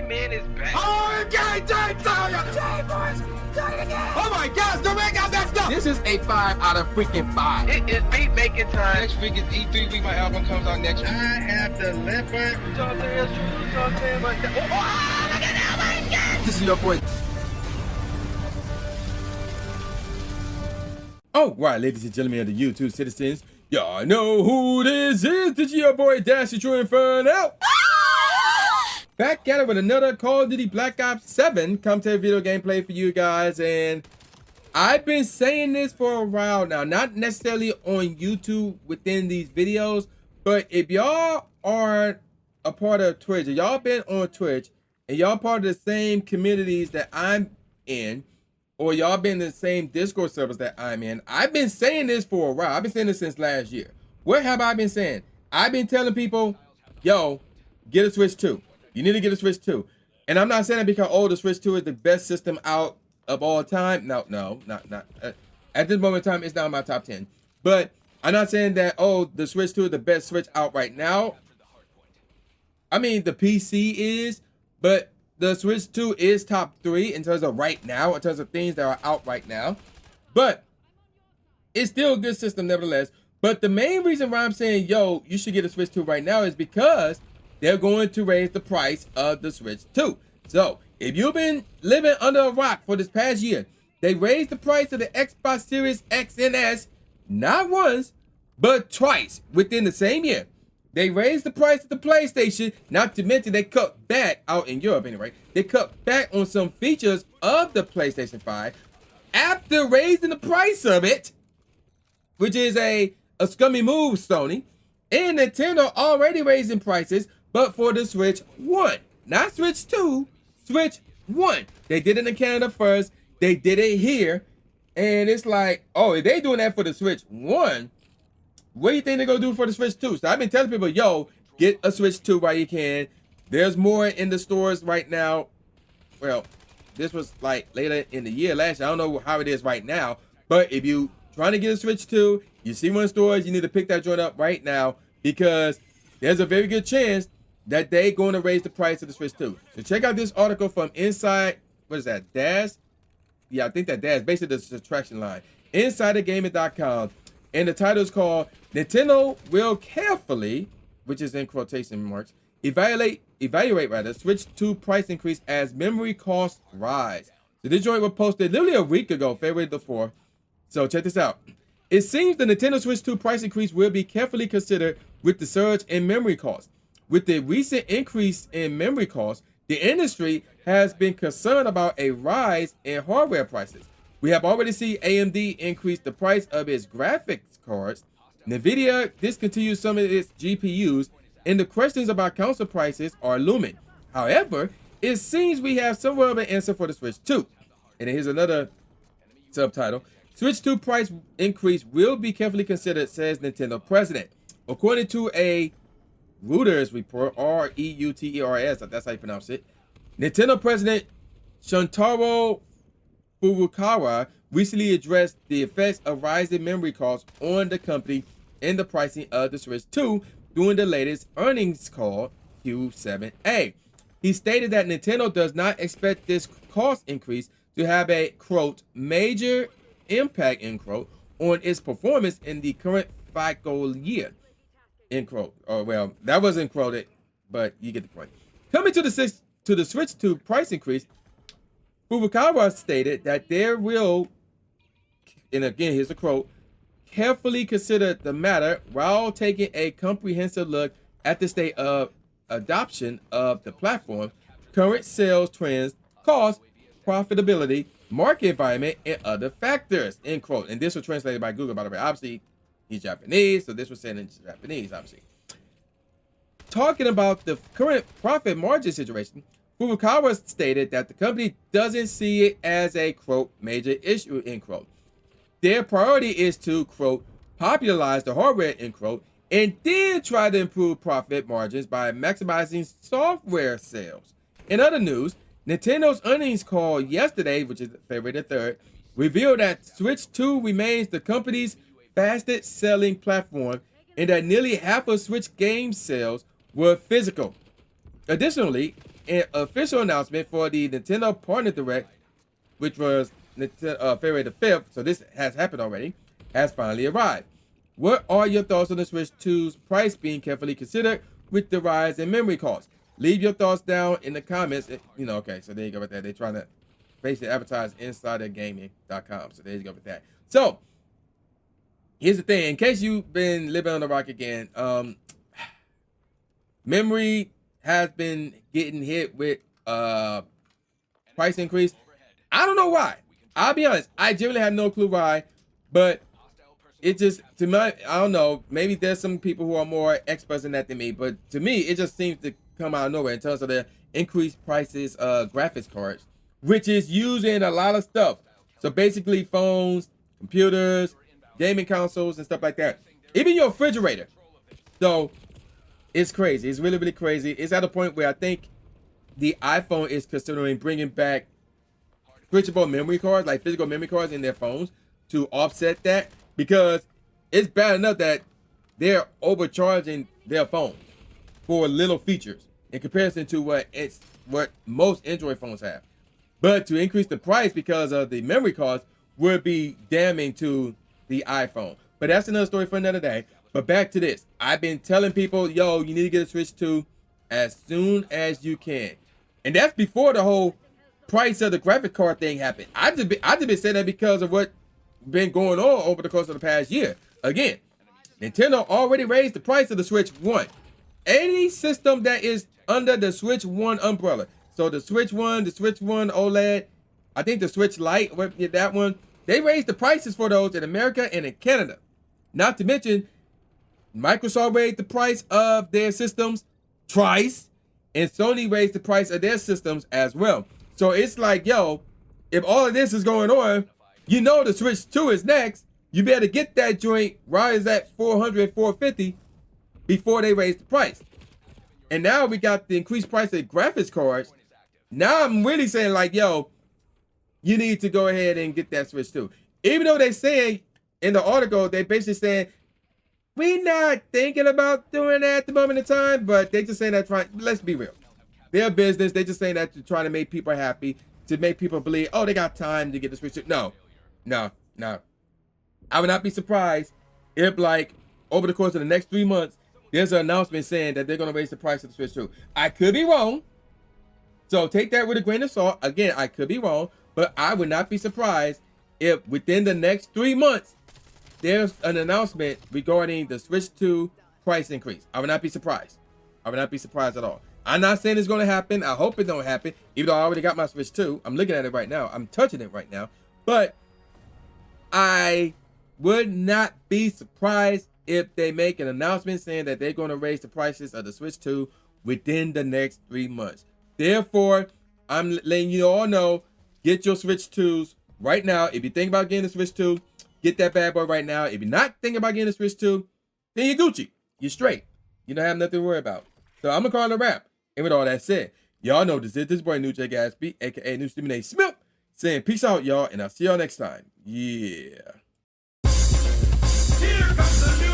man is back. Oh, okay, boys. Oh my gosh, the man got that stuff. This is a 5 out of freaking 5. It is beat making time. Next week is E3 week. My album comes out next week. I have the leopard. You know what I'm saying? You know what I'm saying? But look at that, my God. This is your boy. All right, ladies and gentlemen of the YouTube citizens, y'all know who this is. This is your boy Dash, the True Inferno. Back at it with another Call of Duty Black Ops 7 commentary video gameplay for you guys. And I've been saying this for a while now, not necessarily on YouTube within these videos, but if y'all are a part of Twitch, if y'all been on Twitch and y'all part of the same communities that I'm in, or y'all been in the same Discord servers that I'm in, I've been saying this for a while. I've been saying this since last year. What have I been saying? I've been telling people, yo, get a Switch 2. You need to get a Switch 2. And I'm not saying that because, oh, the Switch 2 is the best system out of all time. No, not. At this moment in time, it's not in my top 10. But I'm not saying that, oh, the Switch 2 is the best Switch out right now. I mean, the PC is, but the Switch 2 is top 3 in terms of right now, in terms of things that are out right now. But it's still a good system nevertheless. But the main reason why I'm saying, yo, you should get a Switch 2 right now is because they're going to raise the price of the Switch 2. So if you've been living under a rock for this past year, they raised the price of the Xbox Series X and S, not once, but twice within the same year. They raised the price of the PlayStation, not to mention they cut back, out in Europe anyway, they cut back on some features of the PlayStation 5 after raising the price of it, which is a scummy move, Sony. And Nintendo already raising prices, but for the Switch 1. Not Switch 2, Switch 1. They did it in Canada first, they did it here, and it's like, oh, if they doing that for the Switch 1, what do you think they're going to do for the Switch 2? So I've been telling people, yo, get a Switch 2 while you can. There's more in the stores right now. Well, this was like later in the year last year. I don't know how it is right now. But if you trying to get a Switch 2, you see one in stores, you need to pick that joint up right now because there's a very good chance that they're going to raise the price of the Switch 2. So check out this article from Inside, what is that, Dash? Yeah, I think that Dash, basically the subtraction line. InsiderGaming.com. And the title is called Nintendo Will Carefully, which is in quotation marks, evaluate Switch 2 price increase as memory costs rise. So this joint was posted literally a week ago, February the 4th. So check this out. It seems the Nintendo Switch 2 price increase will be carefully considered with the surge in memory costs. With the recent increase in memory costs, the industry has been concerned about a rise in hardware prices. We have already seen AMD increase the price of its graphics cards. NVIDIA discontinued some of its GPUs, and the questions about console prices are looming. However, it seems we have somewhat of an answer for the Switch 2. And here's another subtitle. Switch 2 price increase will be carefully considered, says Nintendo president. According to a Reuters report, R-E-U-T-E-R-S, that's how you pronounce it, Nintendo president Shuntaro Furukawa recently addressed the effects of rising memory costs on the company and the pricing of the Switch 2 during the latest earnings call, Q7A. He stated that Nintendo does not expect this cost increase to have a, quote, major impact, end quote, on its performance in the current fiscal year, end quote. Oh, well, that wasn't quoted, but you get the point. Coming to the Switch 2 price increase, Furukawa stated that there will, and again, here's a quote, carefully consider the matter while taking a comprehensive look at the state of adoption of the platform, current sales trends, cost, profitability, market environment, and other factors, end quote. And this was translated by Google, by the way. Obviously, he's Japanese, so this was said in Japanese, obviously. Talking about the current profit margin situation, Furukawa stated that the company doesn't see it as a, quote, major issue, end quote. Their priority is to, quote, popularize the hardware, end quote, and then try to improve profit margins by maximizing software sales. In other news, Nintendo's earnings call yesterday, which is February the 3rd, revealed that Switch 2 remains the company's fastest selling platform and that nearly half of Switch game sales were physical. Additionally, an official announcement for the Nintendo Partner Direct, which was February the 5th, so this has happened already, has finally arrived. What are your thoughts on the Switch 2's price being carefully considered with the rise in memory costs? Leave your thoughts down in the comments. Okay, so there you go with that. They're trying to basically advertise insidergaming.com. So there you go with that. So here's the thing. In case you've been living on the rock again, memory has been getting hit with price increase. I don't know why. I'll be honest. I generally have no clue why, but it just, I don't know. Maybe there's some people who are more experts in that than me, but to me, it just seems to come out of nowhere in terms of the increased prices of graphics cards, which is used in a lot of stuff. So basically phones, computers, gaming consoles, and stuff like that. Even your refrigerator. So it's crazy. It's really, really crazy. It's at a point where I think the iPhone is considering bringing back switchable memory cards, like physical memory cards in their phones to offset that, because it's bad enough that they're overcharging their phones for little features in comparison to what most Android phones have. But to increase the price because of the memory cost would be damning to the iPhone. But that's another story for another day. But back to this. I've been telling people, yo, you need to get a Switch 2 as soon as you can. And that's before the whole price of the graphic card thing happened. I just been saying that because of what been going on over the course of the past year. Again, Nintendo already raised the price of the Switch 1. Any system that is under the Switch 1 umbrella. So the Switch 1, the Switch 1 OLED, I think the Switch Lite, that one, they raised the prices for those in America and in Canada. Not to mention, Microsoft raised the price of their systems twice, and Sony raised the price of their systems as well. So it's like, yo, if all of this is going on, you know the Switch 2 is next. You better get that joint while it's at $400, $450 before they raise the price. And now we got the increased price of graphics cards. Now I'm really saying, like, yo, you need to go ahead and get that Switch 2. Even though they say in the article, they basically saying, we're not thinking about doing that at the moment in time, but they just saying that, let's be real. Their business, they just saying that to try to make people happy, to make people believe, oh, they got time to get the Switch 2. No. I would not be surprised if, like, over the course of the next 3 months, there's an announcement saying that they're going to raise the price of the Switch 2. I could be wrong. So take that with a grain of salt. Again, I could be wrong, but I would not be surprised if within the next 3 months, there's an announcement regarding the Switch 2 price increase. I would not be surprised. I would not be surprised at all. I'm not saying it's going to happen. I hope it don't happen, even though I already got my Switch 2. I'm looking at it right now. I'm touching it right now. But I would not be surprised if they make an announcement saying that they're going to raise the prices of the Switch 2 within the next 3 months. Therefore, I'm letting you all know, get your Switch 2s right now. If you think about getting the Switch 2, get that bad boy right now. If you're not thinking about getting the Switch 2, then you're Gucci. You're straight. You don't have nothing to worry about. So I'm going to call it a wrap. And with all that said, y'all know this boy New J Gatsby, a.k.a. New Stephen A. Smith, saying peace out, y'all, and I'll see y'all next time. Yeah. Here comes the new